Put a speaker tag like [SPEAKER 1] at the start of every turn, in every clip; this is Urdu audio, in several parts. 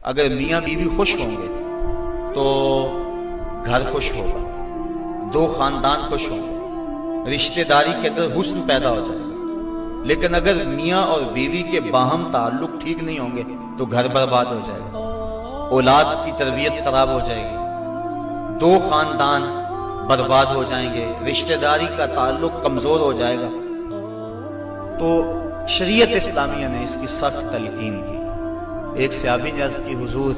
[SPEAKER 1] اگر میاں بیوی خوش ہوں گے تو گھر خوش ہوگا، دو خاندان خوش ہوں گے، رشتہ داری کے اندر حسن پیدا ہو جائے گا۔ لیکن اگر میاں اور بیوی کے باہم تعلق ٹھیک نہیں ہوں گے تو گھر برباد ہو جائے گا، اولاد کی تربیت خراب ہو جائے گی، دو خاندان برباد ہو جائیں گے، رشتہ داری کا تعلق کمزور ہو جائے گا۔ تو شریعت اسلامیہ نے اس کی سخت تلقین کی۔ ایک صحابی نے عرض کی، حضور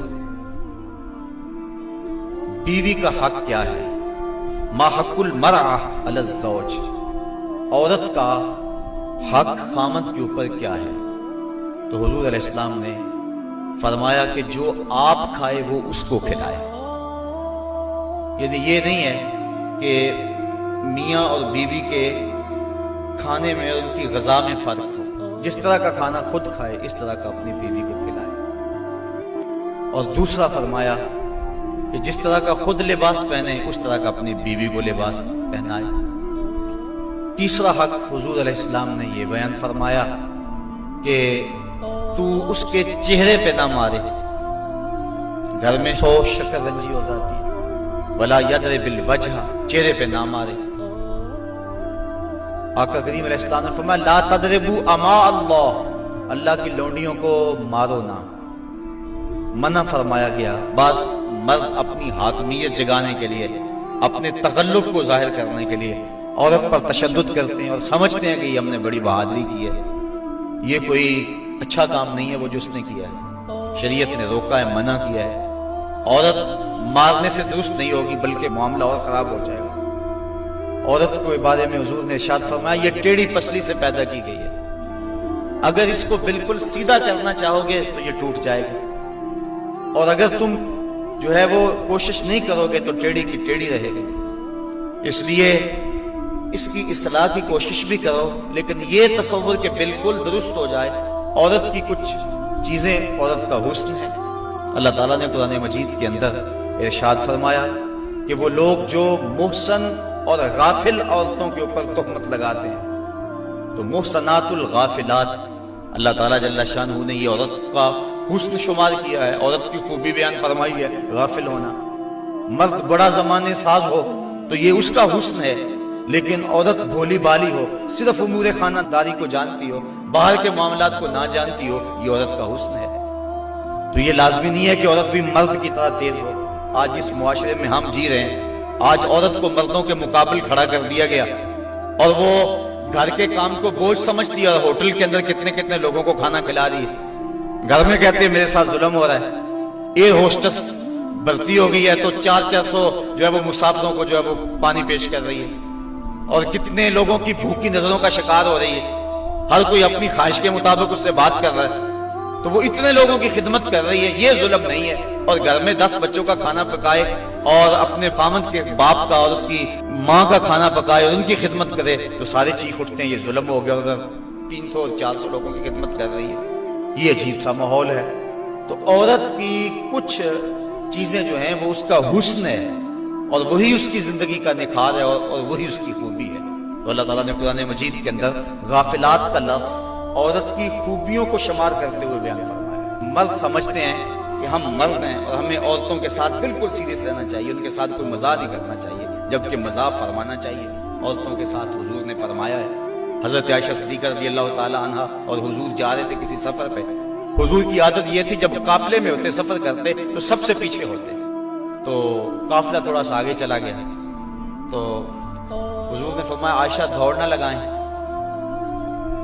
[SPEAKER 1] بیوی کا حق کیا ہے؟ ما حق المرأة علی الزوج، عورت کا حق خامد کے اوپر کیا ہے؟ تو حضور علیہ السلام نے فرمایا کہ جو آپ کھائے وہ اس کو کھلائے۔ یعنی یہ نہیں ہے کہ میاں اور بیوی کے کھانے میں اور ان کی غذا میں فرق ہو، جس طرح کا کھانا خود کھائے اس طرح کا اپنی بیوی کو کھلائے۔ اور دوسرا فرمایا کہ جس طرح کا خود لباس پہنے اس طرح کا اپنی بیوی کو لباس پہنائے۔ تیسرا حق حضور علیہ السلام نے یہ بیان فرمایا کہ تو اس کے چہرے پہ نہ مارے، گھر میں 100 شکر رنجی ہو جاتی ہے، ولا یضرب الوجہ، چہرے پہ نہ مارے۔ آقا کریم علیہ السلام نے فرمایا لا تضربوا اماء اللہ، اللہ کی لونڈیوں کو مارو نہ، منع فرمایا گیا۔ بعض مرد اپنی حاکمیت جگانے کے لیے، اپنے تغلب کو ظاہر کرنے کے لیے عورت پر تشدد کرتے ہیں اور سمجھتے ہیں کہ یہ ہم نے بڑی بہادری کی ہے۔ یہ کوئی اچھا کام نہیں ہے وہ جو اس نے کیا ہے، شریعت نے روکا ہے، منع کیا ہے۔ عورت مارنے سے درست نہیں ہوگی بلکہ معاملہ اور خراب ہو جائے گا۔ عورت کو بارے میں حضور نے ارشاد فرمایا یہ ٹیڑھی پسلی سے پیدا کی گئی ہے، اگر اس کو بالکل سیدھا کرنا چاہو گے تو یہ ٹوٹ جائے گی، اور اگر تم جو ہے وہ کوشش نہیں کرو گے تو ٹیڑھی کی ٹیڑھی رہے گی۔ اس لیے اس کی اصلاح کی کوشش بھی کرو، لیکن یہ تصور کہ بالکل درست ہو جائے۔ عورت کی کچھ چیزیں عورت کا حسن ہے۔ اللہ تعالیٰ نے قرآن مجید کے اندر ارشاد فرمایا کہ وہ لوگ جو محسن اور غافل عورتوں کے اوپر تہمت لگاتے ہیں، تو محسنات الغافلات، اللہ تعالیٰ جل شانہ نے یہ عورت کا حسن شمار کیا ہے، عورت کی خوبی بیان فرمائی ہے، غافل ہونا۔ مرد بڑا زمانے ساز ہو تو یہ اس کا حسن ہے، لیکن عورت بھولی بالی ہو، صرف امور خانہ داری کو جانتی ہو، باہر کے معاملات کو نہ جانتی ہو، یہ عورت کا حسن ہے۔ تو یہ لازمی نہیں ہے کہ عورت بھی مرد کی طرح تیز ہو۔ آج جس معاشرے میں ہم جی رہے ہیں، آج عورت کو مردوں کے مقابل کھڑا کر دیا گیا، اور وہ گھر کے کام کو بوجھ سمجھتی ہے، اور ہوٹل کے اندر کتنے کتنے لوگوں کو کھانا کھلا رہی ہے۔ گھر میں کہتے ہیں میرے ساتھ ظلم ہو رہا ہے، ایئر ہوسٹس بھرتی ہو گئی ہے تو 400 جو ہے وہ مسافروں کو جو ہے وہ پانی پیش کر رہی ہے، اور کتنے لوگوں کی بھوکی نظروں کا شکار ہو رہی ہے، ہر کوئی اپنی خواہش کے مطابق اس سے بات کر رہا ہے، تو وہ اتنے لوگوں کی خدمت کر رہی ہے۔ یہ ظلم نہیں ہے؟ اور گھر میں 10 بچوں کا کھانا پکائے اور اپنے خامد کے باپ کا اور اس کی ماں کا کھانا پکائے اور ان کی خدمت کرے تو سارے چیخ اٹھتے ہیں یہ ظلم ہو گیا، ادھر 300 اور 400 لوگوں کی خدمت کر رہی ہے۔ یہ عجیب سا ماحول ہے۔ تو عورت کی کچھ چیزیں جو ہیں وہ اس کا حسن ہے، اور وہی اس کی زندگی کا نکھار ہے، اور وہی اس کی خوبی ہے۔ تو اللہ تعالیٰ نے قرآن مجید کے اندر غافلات کا لفظ عورت کی خوبیوں کو شمار کرتے ہوئے بیان فرمایا۔ مرد سمجھتے ہیں کہ ہم مرد ہیں اور ہمیں عورتوں کے ساتھ بالکل سیدھے سے رہنا چاہیے، ان کے ساتھ کوئی مزاح نہیں کرنا چاہیے، جبکہ مزاح فرمانا چاہیے۔ عورتوں کے ساتھ حضور نے فرمایا ہے، حضرت عائشہ صدیقہ رضی اللہ تعالی عنہا اور حضور جا رہے تھے کسی سفر پہ۔ حضور کی عادت یہ تھی جب قافلے میں ہوتے، سفر کرتے تو سب سے پیچھے ہوتے، تو قافلہ تھوڑا سا آگے چلا گیا تو حضور نے فرمایا عائشہ دوڑ نہ لگائیں۔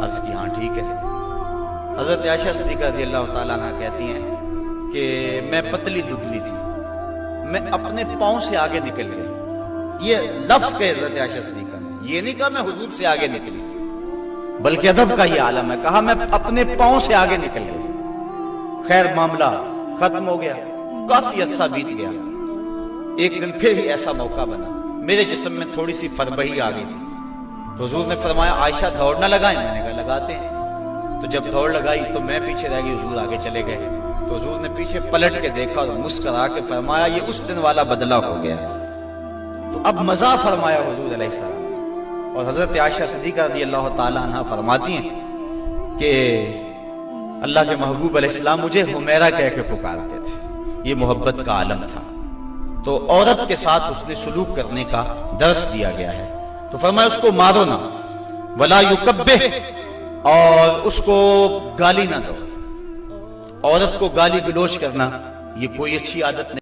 [SPEAKER 1] عرض کی ہاں ٹھیک ہے۔ حضرت عائشہ صدیقہ رضی اللہ تعالیٰ عنہ کہتی ہیں کہ میں پتلی دبلی تھی، میں اپنے پاؤں سے آگے نکل گئی۔ یہ لفظ کہ حضرت عائشہ صدیقہ نے یہ نہیں کہا میں حضور سے آگے نکلی، بلکہ ادب کا یہ عالم ہے، کہا میں اپنے پاؤں سے آگے نکل گئی۔ خیر معاملہ ختم ہو گیا، کافی عرصہ بیت گیا۔ ایک دن پھر ہی ایسا موقع بنا، میرے جسم میں تھوڑی سی فربہی آ گئی تھی، تو حضور نے فرمایا عائشہ دوڑ نہ لگائیں؟ میں نے کہا لگاتے ہیں۔ تو جب دوڑ لگائی تو میں پیچھے رہ گئی، حضور آگے چلے گئے، تو حضور نے پیچھے پلٹ کے دیکھا اور مسکرا کے فرمایا یہ اس دن والا بدلہ ہو گیا۔ تو اب مزاح فرمایا حضور علیہ السلام، اور حضرت عائشہ صدیقہ رضی اللہ تعالی عنہ فرماتی ہیں کہ اللہ کے محبوب علیہ السلام مجھے حمیرہ کہہ کے پکارتے تھے۔ یہ محبت کا عالم تھا. تو عورت کے ساتھ اس نے سلوک کرنے کا درس دیا گیا ہے. تو فرمایا اس کو مارو نہ، ولا یکبہ، اور اس کو گالی نہ دو. عورت کو گالی گلوچ کرنا یہ کوئی اچھی عادت نہیں.